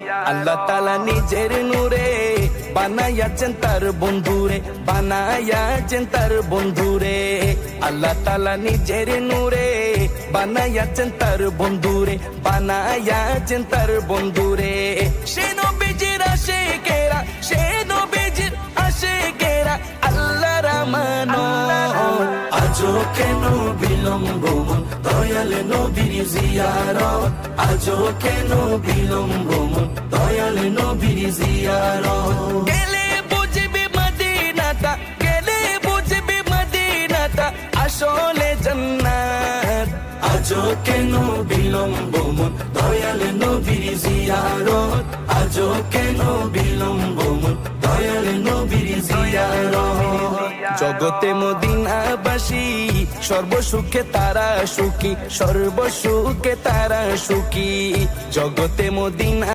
আল্লাহ তাআলা নিজের নূরে বানাইয়াছেন তার বন্ধুরে, বানাইয়াছেন তার বন্ধুরে। আল্লাহ তাআলা নিজের নূরে বানাইয়াছেন তার বন্ধুরে, বানাইয়াছেন তার বন্ধুরে। সে নবীজির আশিকেরা, সে নবীজির আশিকেরা আল্লাহর আমানত। আজও কেন বিলম্ব মন দয়াল নবীর জিয়ারত, আজও কেন বিলম্ব মন দয়াল নবীর জিয়ারত। গেলে বুঝবি মদিনাটা, গেলে বুঝবি মদিনাটা আসলে জান্নাত। আজও কেন বিলম্ব মন দয়াল নবীর জিয়ারত, আজও কেন বিলম্ব মন দয়াল নবীর জিয়ারত। জগতে মদিনাবাসী সর্বসুখে তারা সুখী, সর্বসুখে তারা সুখী। জগতে মদিনা